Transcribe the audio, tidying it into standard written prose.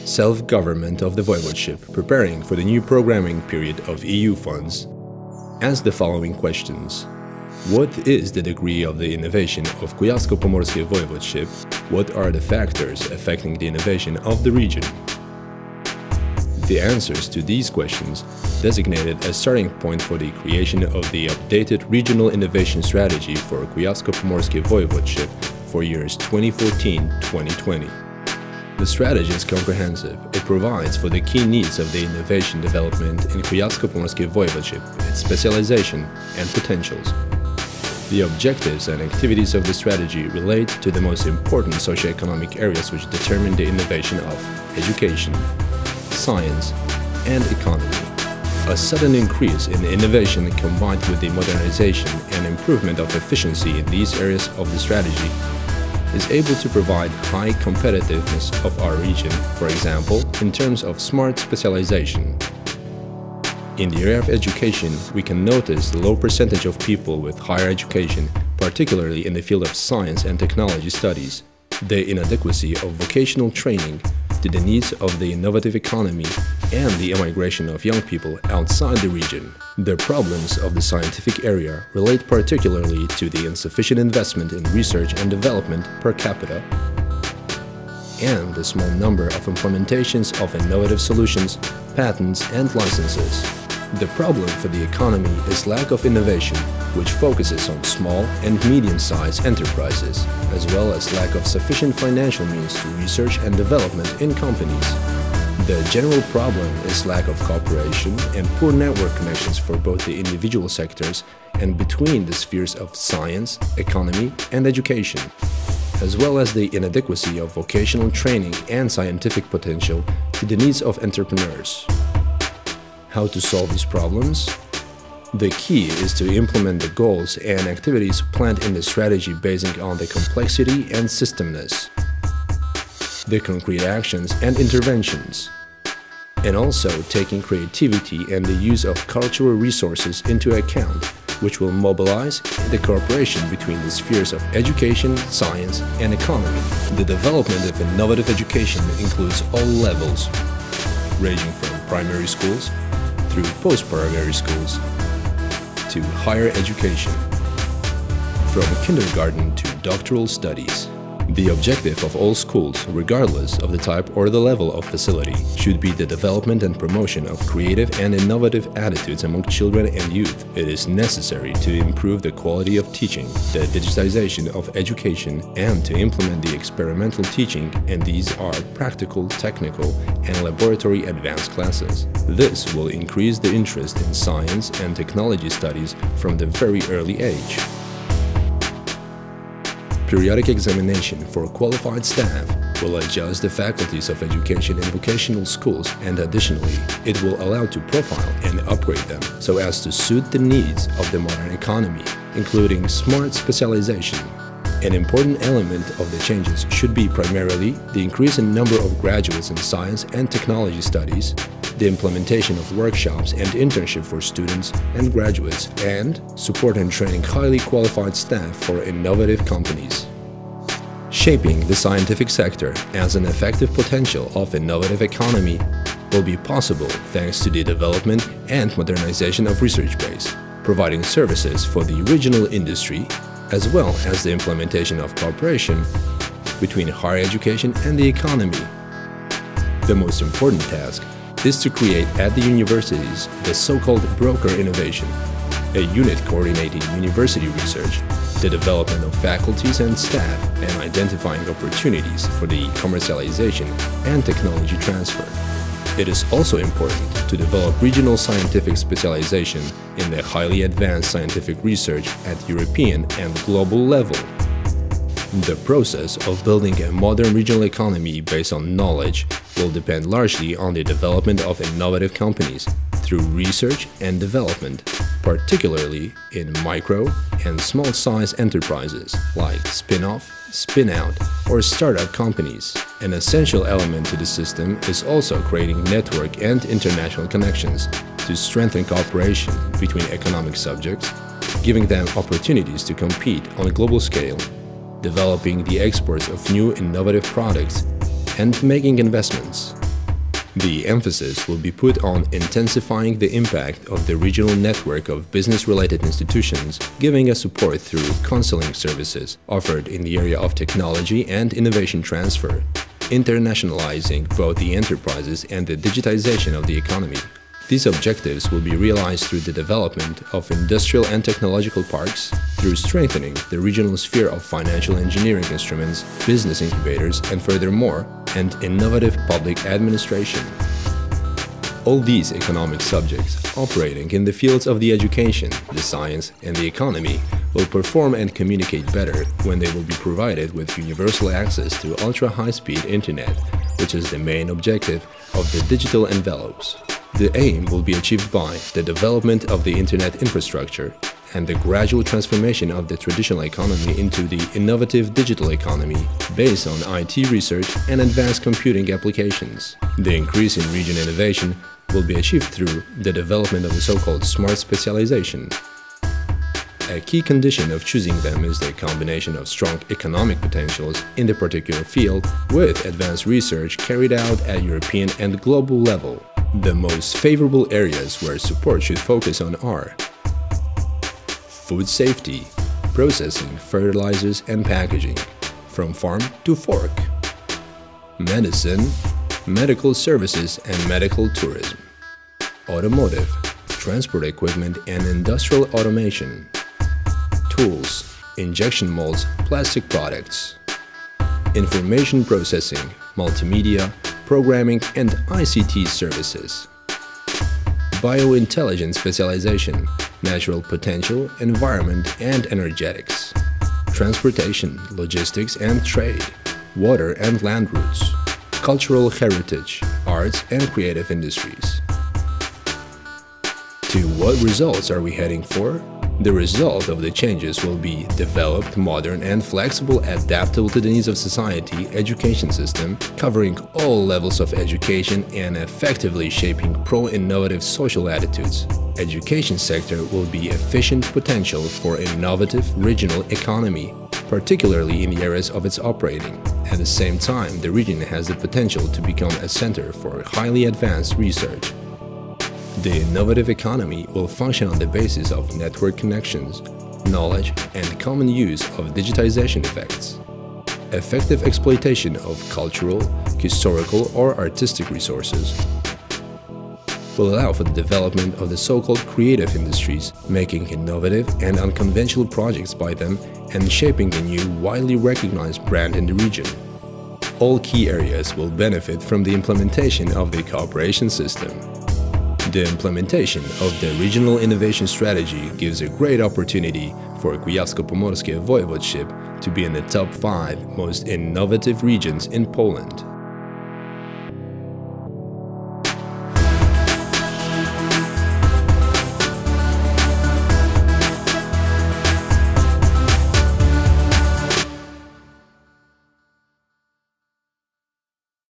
Self-government of the Voivodeship, preparing for the new programming period of EU funds. Ask the following questions. What is the degree of the innovation of Kujawsko Pomorskie Voivodeship? What are the factors affecting the innovation of the region? The answers to these questions designated a starting point for the creation of the updated Regional Innovation Strategy for Kujawsko Pomorskie Voivodeship for years 2014-2020. The strategy is comprehensive. It provides for the key needs of the innovation development in Kujawsko Pomorskie Voivodeship, its specialization and potentials. The objectives and activities of the strategy relate to the most important socioeconomic areas which determine the innovation of education, science, and economy. A sudden increase in innovation combined with the modernization and improvement of efficiency in these areas of the strategy is able to provide high competitiveness of our region, for example, in terms of smart specialization. In the area of education, we can notice the low percentage of people with higher education, particularly in the field of science and technology studies, the inadequacy of vocational training to the needs of the innovative economy, and the immigration of young people outside the region. The problems of the scientific area relate particularly to the insufficient investment in research and development per capita and the small number of implementations of innovative solutions, patents and licenses. The problem for the economy is lack of innovation, which focuses on small and medium-sized enterprises, as well as lack of sufficient financial means to research and development in companies. The general problem is lack of cooperation and poor network connections for both the individual sectors and between the spheres of science, economy, and education, as well as the inadequacy of vocational training and scientific potential to the needs of entrepreneurs. How to solve these problems? The key is to implement the goals and activities planned in the strategy basing on the complexity and systemness, the concrete actions and interventions, and also taking creativity and the use of cultural resources into account, which will mobilize the cooperation between the spheres of education, science, and economy. The development of innovative education includes all levels, ranging from primary schools through post-primary schools to higher education, from kindergarten to doctoral studies. The objective of all schools, regardless of the type or the level of facility, should be the development and promotion of creative and innovative attitudes among children and youth. It is necessary to improve the quality of teaching, the digitization of education, and to implement the experimental teaching, and these are practical, technical, and laboratory advanced classes. This will increase the interest in science and technology studies from the very early age. Periodic examination for qualified staff will adjust the faculties of education in vocational schools, and additionally, it will allow to profile and upgrade them so as to suit the needs of the modern economy, including smart specialization. An important element of the changes should be primarily the increase in number of graduates in science and technology studies, the implementation of workshops and internship for students and graduates, and support and training highly qualified staff for innovative companies. Shaping the scientific sector as an effective potential of innovative economy will be possible thanks to the development and modernization of research base, providing services for the regional industry, as well as the implementation of cooperation between higher education and the economy. The most important task is to create at the universities the so-called broker innovation, a unit coordinating university research, the development of faculties and staff, and identifying opportunities for the commercialization and technology transfer. It is also important to develop regional scientific specialization in the highly advanced scientific research at European and global level. The process of building a modern regional economy based on knowledge will depend largely on the development of innovative companies through research and development, particularly in micro and small-size enterprises like spin-off, spin-out, or startup companies. An essential element to the system is also creating network and international connections to strengthen cooperation between economic subjects, giving them opportunities to compete on a global scale, developing the exports of new innovative products, and making investments. The emphasis will be put on intensifying the impact of the regional network of business-related institutions, giving a support through counseling services offered in the area of technology and innovation transfer, internationalizing both the enterprises and the digitization of the economy. These objectives will be realized through the development of industrial and technological parks, through strengthening the regional sphere of financial engineering instruments, business incubators, and furthermore, and innovative public administration. All these economic subjects operating in the fields of the education, the science, and the economy will perform and communicate better when they will be provided with universal access to ultra-high-speed internet, which is the main objective of the digital envelopes. The aim will be achieved by the development of the internet infrastructure and the gradual transformation of the traditional economy into the innovative digital economy based on IT research and advanced computing applications. The increase in region innovation will be achieved through the development of the so-called smart specialization. A key condition of choosing them is the combination of strong economic potentials in the particular field with advanced research carried out at European and global level. The most favorable areas where support should focus on are food safety, processing, fertilizers and packaging, from farm to fork, medicine, medical services and medical tourism, automotive, transport equipment and industrial automation, tools, injection molds, plastic products, information processing, multimedia, programming and ICT services, biointelligence specialization, natural potential, environment and energetics, transportation, logistics and trade, water and land routes, cultural heritage, arts and creative industries. To what results are we heading for? The result of the changes will be developed, modern and flexible, adaptable to the needs of society education system, covering all levels of education and effectively shaping pro-innovative social attitudes. Education sector will be efficient potential for innovative regional economy, particularly in the areas of its operating. At the same time, the region has the potential to become a center for highly advanced research. The innovative economy will function on the basis of network connections, knowledge, and common use of digitization effects. Effective exploitation of cultural, historical, or artistic resources will allow for the development of the so-called creative industries, making innovative and unconventional projects by them and shaping a new, widely recognized brand in the region. All key areas will benefit from the implementation of the cooperation system. The implementation of the regional innovation strategy gives a great opportunity for Kujawsko-Pomorskie Voivodeship to be in the top 5 most innovative regions in Poland.